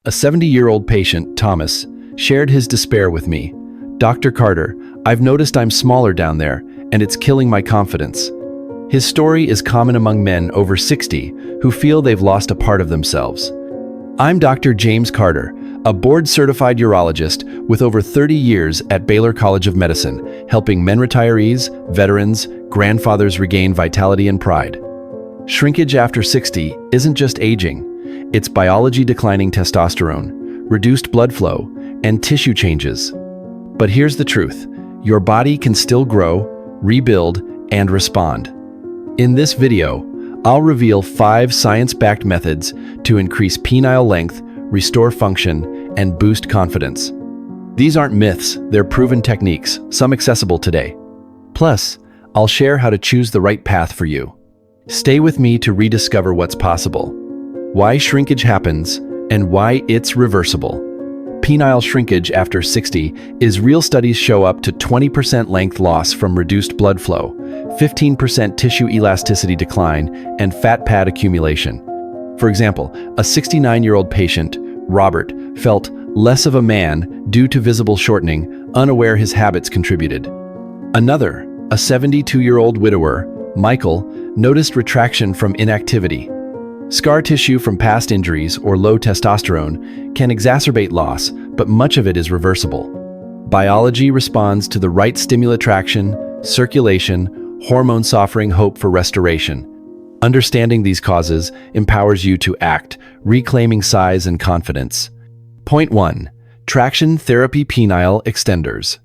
A 70-year-old patient, Thomas, shared his despair with me. "Dr. Carter, I've noticed I'm smaller down there, and it's killing my confidence." His story is common among men over 60 who feel they've lost a part of themselves. I'm Dr. James Carter, a board-certified urologist with over 30 years at Baylor College of Medicine, helping men retirees, veterans, grandfathers regain vitality and pride. Shrinkage after 60 isn't just aging. It's biology declining testosterone, reduced blood flow, and tissue changes. But here's the truth. Your body can still grow, rebuild, and respond. In this video, I'll reveal 5 science-backed methods to increase penile length, restore function, and boost confidence. These aren't myths, they're proven techniques, some accessible today. Plus, I'll share how to choose the right path for you. Stay with me to rediscover what's possible. Why shrinkage happens, and why it's reversible. Penile shrinkage after 60 is real. Studies show up to 20% length loss from reduced blood flow, 15% tissue elasticity decline, and fat pad accumulation. For example, a 69-year-old patient, Robert, felt less of a man due to visible shortening, unaware his habits contributed. Another, a 72-year-old widower, Michael, noticed retraction from inactivity. Scar tissue from past injuries or low testosterone can exacerbate loss, but much of it is reversible. Biology responds to the right stimulus traction, circulation, hormones offering hope for restoration. Understanding these causes empowers you to act, reclaiming size and confidence. Point 1. Traction therapy penile extenders.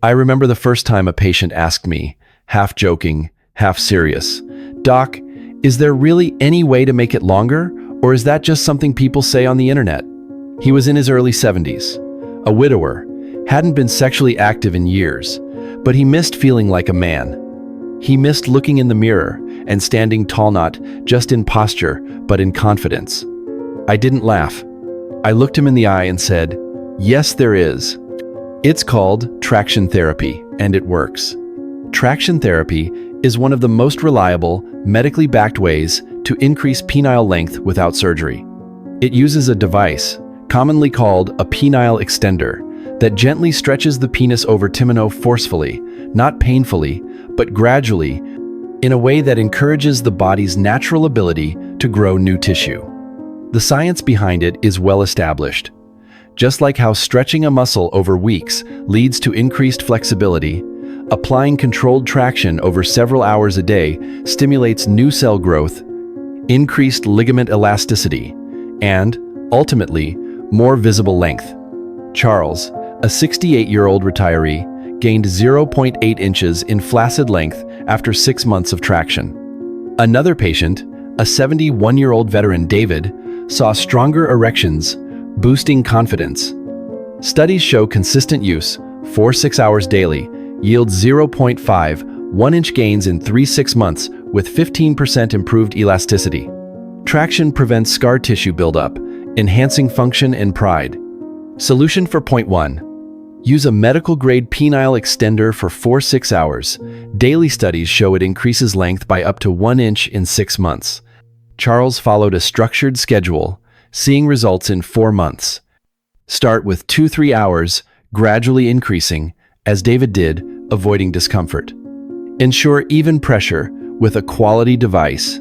I remember the first time a patient asked me, half joking, half serious, "Doc, is there really any way to make it longer, or is that just something people say on the internet?" He was in his early 70s, a widower, hadn't been sexually active in years, but he missed feeling like a man. He missed looking in the mirror and standing tall, not just in posture, but in confidence. I didn't laugh. I looked him in the eye and said, "Yes, there is. It's called traction therapy, and it works." Traction therapy is one of the most reliable, medically backed ways to increase penile length without surgery. It uses a device, commonly called a penile extender, that gently stretches the penis over timino forcefully, not painfully, but gradually, in a way that encourages the body's natural ability to grow new tissue. The science behind it is well established. Just like how stretching a muscle over weeks leads to increased flexibility, applying controlled traction over several hours a day stimulates new cell growth, increased ligament elasticity, and, ultimately, more visible length. Charles, a 68-year-old retiree, gained 0.8 inches in flaccid length after 6 months of traction. Another patient, a 71-year-old veteran, David, saw stronger erections, boosting confidence. Studies show consistent use, 4-6 hours daily, yields 0.5, 1-inch gains in 3-6 months with 15% improved elasticity. Traction prevents scar tissue buildup, enhancing function and pride. Solution for point 1. Use a medical-grade penile extender for 4-6 hours. Daily studies show it increases length by up to 1 inch in 6 months. Charles followed a structured schedule, seeing results in 4 months. Start with 2-3 hours, gradually increasing, as David did, avoiding discomfort. Ensure even pressure with a quality device.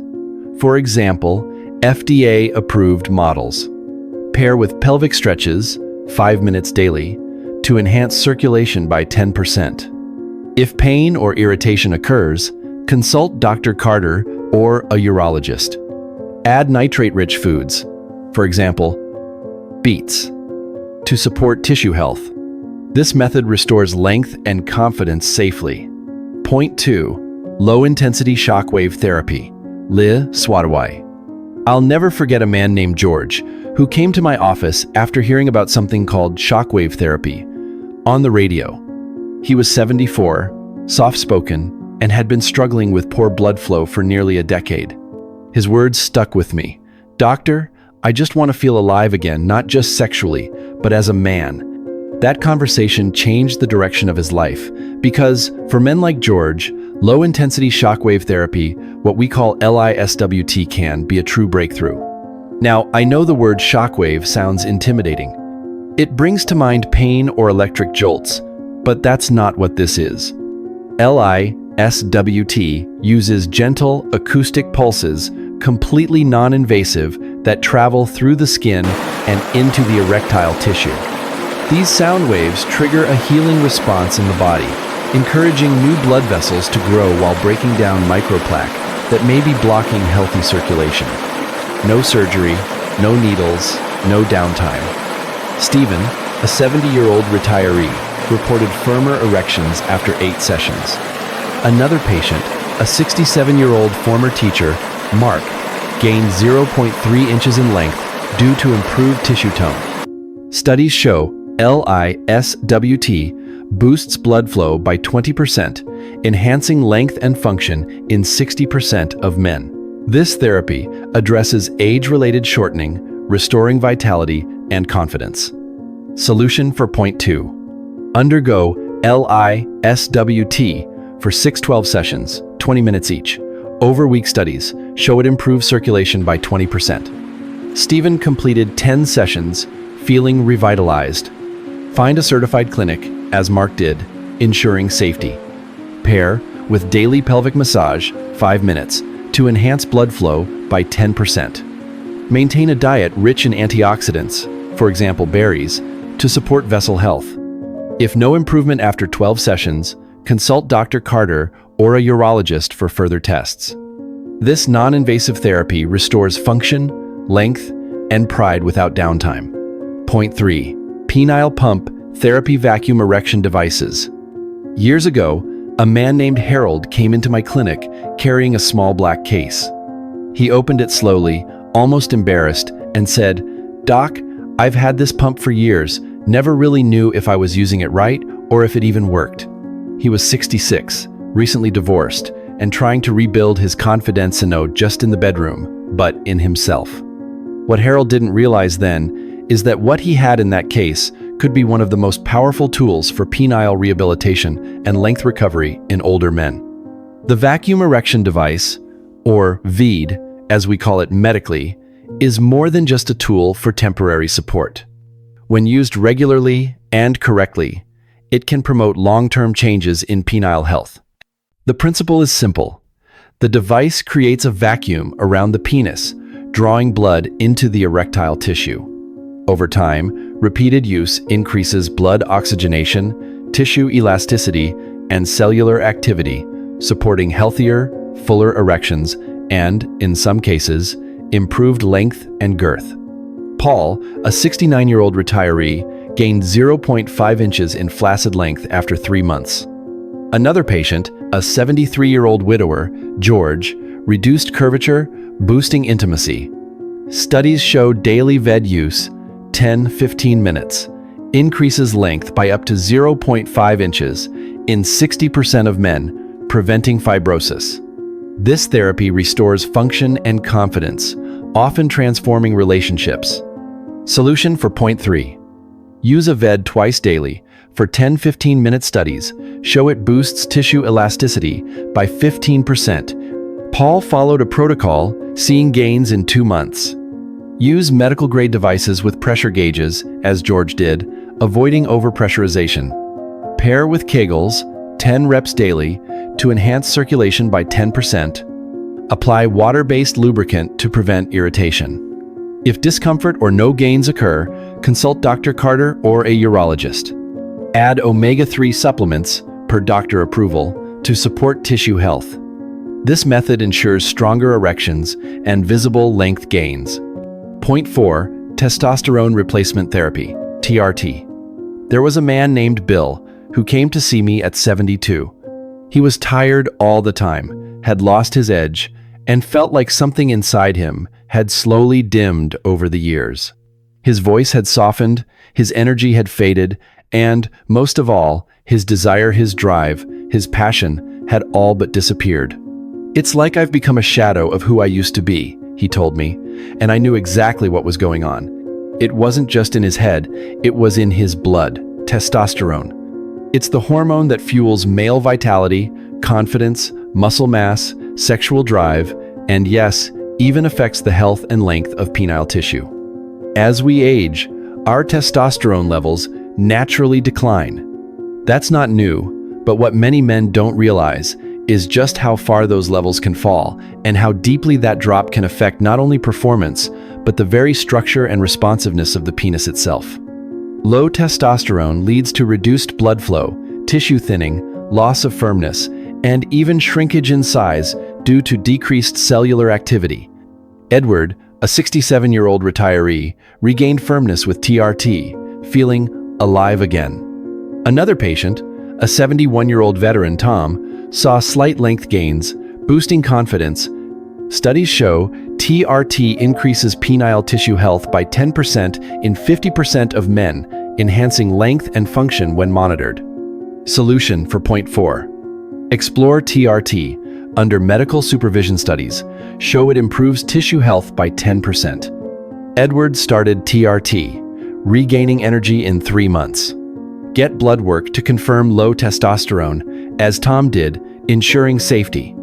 For example, FDA-approved models. Pair with pelvic stretches, 5 minutes daily, to enhance circulation by 10%. If pain or irritation occurs, consult Dr. Carter or a urologist. Add nitrate-rich foods, for example, beets, to support tissue health. This method restores length and confidence safely. Point 2. Low-intensity shockwave therapy, LI-SWT. I'll never forget a man named George who came to my office after hearing about something called shockwave therapy on the radio. He was 74, soft-spoken, and had been struggling with poor blood flow for nearly a decade. His words stuck with me. "Doctor, I just want to feel alive again, not just sexually, but as a man." That conversation changed the direction of his life because, for men like George, low-intensity shockwave therapy, what we call LI-SWT, can be a true breakthrough. Now, I know the word shockwave sounds intimidating. It brings to mind pain or electric jolts, but that's not what this is. LI-SWT uses gentle acoustic pulses, completely non-invasive, that travel through the skin and into the erectile tissue. These sound waves trigger a healing response in the body, encouraging new blood vessels to grow while breaking down microplaque that may be blocking healthy circulation. No surgery, no needles, no downtime. Stephen, a 70-year-old retiree, reported firmer erections after 8 sessions. Another patient, a 67-year-old former teacher, Mark, gained 0.3 inches in length due to improved tissue tone. Studies show LI-SWT boosts blood flow by 20%, enhancing length and function in 60% of men. This therapy addresses age-related shortening, restoring vitality and confidence. Solution for point 2. Undergo LI-SWT for 6-12 sessions, 20 minutes each. Overweek studies show it improves circulation by 20%. Stephen completed 10 sessions, feeling revitalized. Find a certified clinic, as Mark did, ensuring safety. Pair with daily pelvic massage, 5 minutes, to enhance blood flow by 10%. Maintain a diet rich in antioxidants, for example berries, to support vessel health. If no improvement after 12 sessions, consult Dr. Carter or a urologist for further tests. This non-invasive therapy restores function, length, and pride without downtime. Point 3. Penile pump therapy vacuum erection devices. Years ago, a man named Harold came into my clinic carrying a small black case. He opened it slowly, almost embarrassed, and said, "Doc, I've had this pump for years, never really knew if I was using it right or if it even worked." He was 66, recently divorced, and trying to rebuild his confidence not just in the bedroom, but in himself. What Harold didn't realize then is that what he had in that case could be one of the most powerful tools for penile rehabilitation and length recovery in older men. The vacuum erection device, or VED, as we call it medically, is more than just a tool for temporary support. When used regularly and correctly, it can promote long-term changes in penile health. The principle is simple. The device creates a vacuum around the penis, drawing blood into the erectile tissue. Over time, repeated use increases blood oxygenation, tissue elasticity, and cellular activity, supporting healthier, fuller erections and, in some cases, improved length and girth. Paul, a 69-year-old retiree, gained 0.5 inches in flaccid length after 3 months. Another patient, a 73-year-old widower, George, reduced curvature, boosting intimacy. Studies show daily VED use, 10-15 minutes, increases length by up to 0.5 inches in 60% of men, preventing fibrosis. This therapy restores function and confidence, often transforming relationships. Solution for point 3. Use a VED twice daily for 10-15 minute studies show it boosts tissue elasticity by 15%. Paul followed a protocol, seeing gains in 2 months. Use medical-grade devices with pressure gauges, as George did, avoiding overpressurization. Pair with Kegels, 10 reps daily, to enhance circulation by 10%. Apply water-based lubricant to prevent irritation. If discomfort or no gains occur, consult Dr. Carter or a urologist. Add omega-3 supplements, per doctor approval, to support tissue health. This method ensures stronger erections and visible length gains. Point 4. Testosterone replacement therapy, TRT. There was a man named Bill who came to see me at 72. He was tired all the time, had lost his edge, and felt like something inside him had slowly dimmed over the years. His voice had softened, his energy had faded, and, most of all, his desire, his drive, his passion had all but disappeared. "It's like I've become a shadow of who I used to be," he told me, and I knew exactly what was going on. It wasn't just in his head, it was in his blood, testosterone. It's the hormone that fuels male vitality, confidence, muscle mass, sexual drive, and yes, even affects the health and length of penile tissue. As we age, our testosterone levels naturally decline. That's not new, but what many men don't realize is just how far those levels can fall and how deeply that drop can affect not only performance, but the very structure and responsiveness of the penis itself. Low testosterone leads to reduced blood flow, tissue thinning, loss of firmness, and even shrinkage in size due to decreased cellular activity. Edward, a 67-year-old retiree, regained firmness with TRT, feeling alive again. Another patient, a 71-year-old veteran, Tom, saw slight length gains, boosting confidence. Studies show TRT increases penile tissue health by 10% in 50% of men, enhancing length and function when monitored. Solution for point 4. Explore TRT. Under medical supervision studies, show it improves tissue health by 10%. Edward started TRT, regaining energy in 3 months. Get blood work to confirm low testosterone, as Tom did, ensuring safety.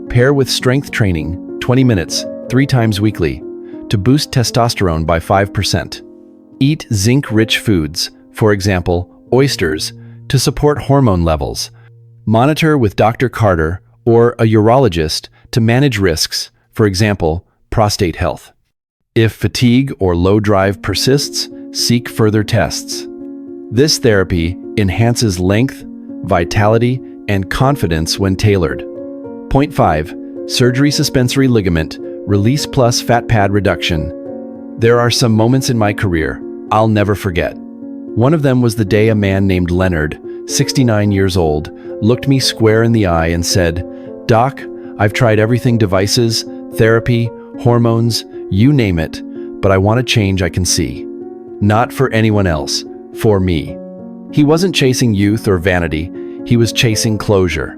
Pair with strength training, 20 minutes, 3 times weekly, to boost testosterone by 5%. Eat zinc-rich foods, for example, oysters, to support hormone levels. Monitor with Dr. Carter or a urologist to manage risks, for example, prostate health. If fatigue or low drive persists, seek further tests. This therapy enhances length, vitality, and confidence when tailored. Point 5. Surgery suspensory ligament, release plus fat pad reduction. There are some moments in my career I'll never forget. One of them was the day a man named Leonard, 69 years old, looked me square in the eye and said, "Doc, I've tried everything, devices, therapy, hormones, you name it, but I want a change I can see. Not for anyone else, for me." He wasn't chasing youth or vanity, he was chasing closure.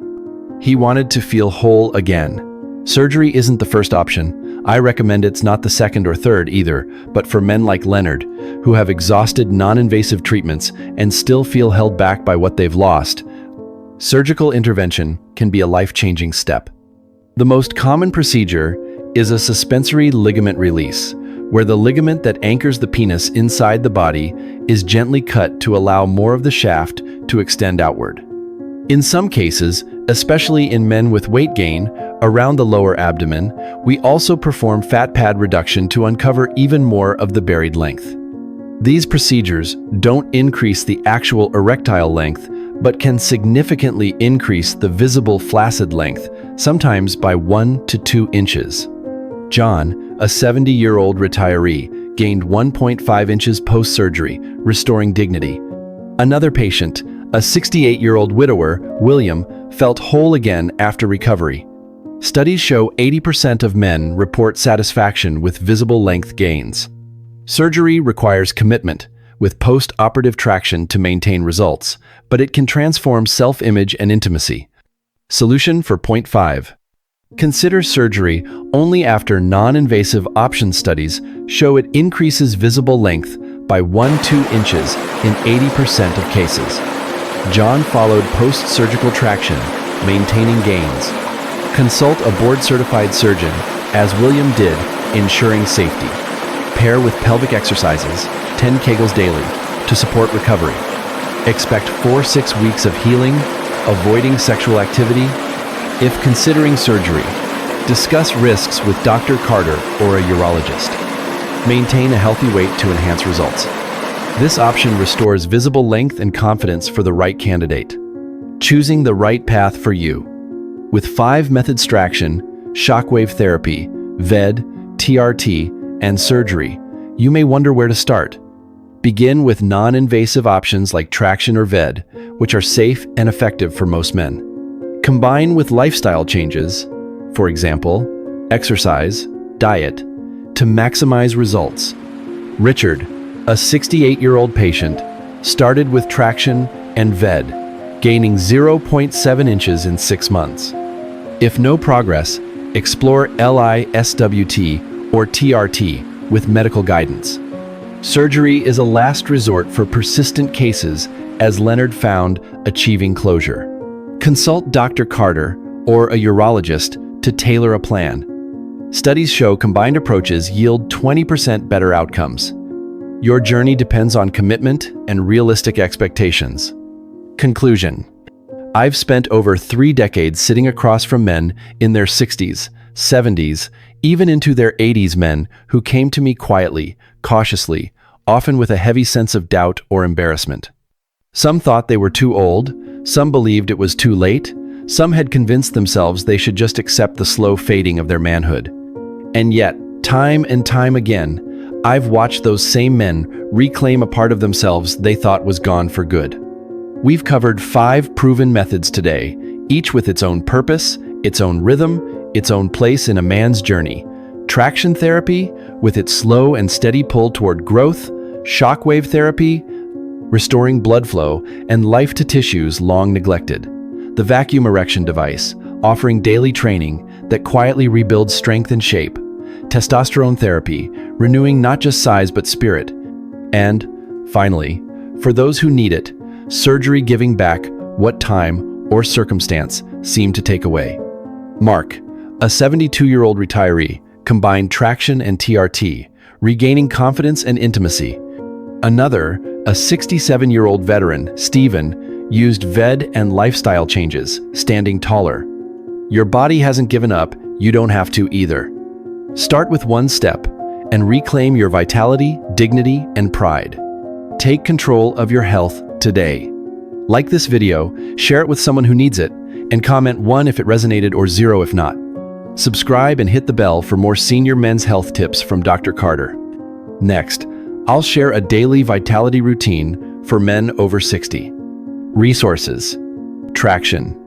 He wanted to feel whole again. Surgery isn't the first option. I recommend it's not the second or third either, but for men like Leonard, who have exhausted non-invasive treatments and still feel held back by what they've lost, surgical intervention can be a life-changing step. The most common procedure is a suspensory ligament release, where the ligament that anchors the penis inside the body is gently cut to allow more of the shaft to extend outward. In some cases, especially in men with weight gain around the lower abdomen, we also perform fat pad reduction to uncover even more of the buried length. These procedures don't increase the actual erectile length, but can significantly increase the visible flaccid length, sometimes by 1 to 2 inches. John, a 70-year-old retiree, gained 1.5 inches post-surgery, restoring dignity. Another patient, a 68-year-old widower, William, felt whole again after recovery. Studies show 80% of men report satisfaction with visible length gains. Surgery requires commitment, with post-operative traction to maintain results, but it can transform self-image and intimacy. Solution for point 5. Consider surgery only after non-invasive option studies show it increases visible length by 1-2 inches in 80% of cases. John followed post-surgical traction, maintaining gains. Consult a board-certified surgeon, as William did, ensuring safety. Pair with pelvic exercises, 10 Kegels daily, to support recovery. Expect 4-6 weeks of healing, avoiding sexual activity. If considering surgery, discuss risks with Dr. Carter or a urologist. Maintain a healthy weight to enhance results. This option restores visible length and confidence for the right candidate. Choosing the right path for you. With 5 methods: traction, shockwave therapy, VED, TRT, and surgery, you may wonder where to start. Begin with non-invasive options like traction or VED, which are safe and effective for most men. Combine with lifestyle changes, for example, exercise, diet, to maximize results. Richard, a 68-year-old patient, started with traction and VED, gaining 0.7 inches in 6 months. If no progress, explore LI-SWT or TRT with medical guidance. Surgery is a last resort for persistent cases, as Leonard found, achieving closure. Consult Dr. Carter or a urologist to tailor a plan. Studies show combined approaches yield 20% better outcomes. Your journey depends on commitment and realistic expectations. Conclusion. I've spent over 3 decades sitting across from men in their 60s, 70s, even into their 80s, men who came to me quietly, cautiously, often with a heavy sense of doubt or embarrassment. Some thought they were too old, some believed it was too late, some had convinced themselves they should just accept the slow fading of their manhood. And yet, time and time again, I've watched those same men reclaim a part of themselves they thought was gone for good. We've covered 5 proven methods today, each with its own purpose, its own rhythm, its own place in a man's journey. Traction therapy, with its slow and steady pull toward growth, shockwave therapy, restoring blood flow, and life to tissues long neglected. The vacuum erection device, offering daily training that quietly rebuilds strength and shape. Testosterone therapy, renewing not just size but spirit. And, finally, for those who need it, surgery giving back what time or circumstance seemed to take away. Mark, a 72-year-old retiree, combined traction and TRT, regaining confidence and intimacy. Another, a 67-year-old veteran, Stephen, used VED and lifestyle changes, standing taller. Your body hasn't given up, you don't have to either. Start with one step and reclaim your vitality, dignity, and pride. Take control of your health today. Like this video, share it with someone who needs it, and comment 1 if it resonated or 0 if not. Subscribe and hit the bell for more senior men's health tips from Dr. Carter. Next, I'll share a daily vitality routine for men over 60. Resources. Traction.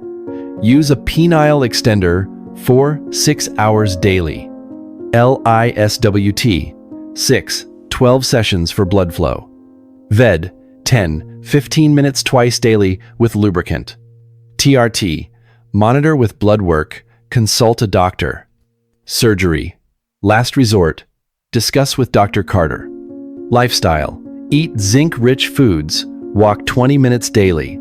Use a penile extender 4-6 hours daily. LI-SWT 6-12 sessions for blood flow. VED 10-15 minutes twice daily with lubricant. TRT. Monitor with blood work. Consult a doctor. Surgery. Last resort. Discuss with Dr. Carter. Lifestyle. Eat zinc-rich foods. Walk 20 minutes daily.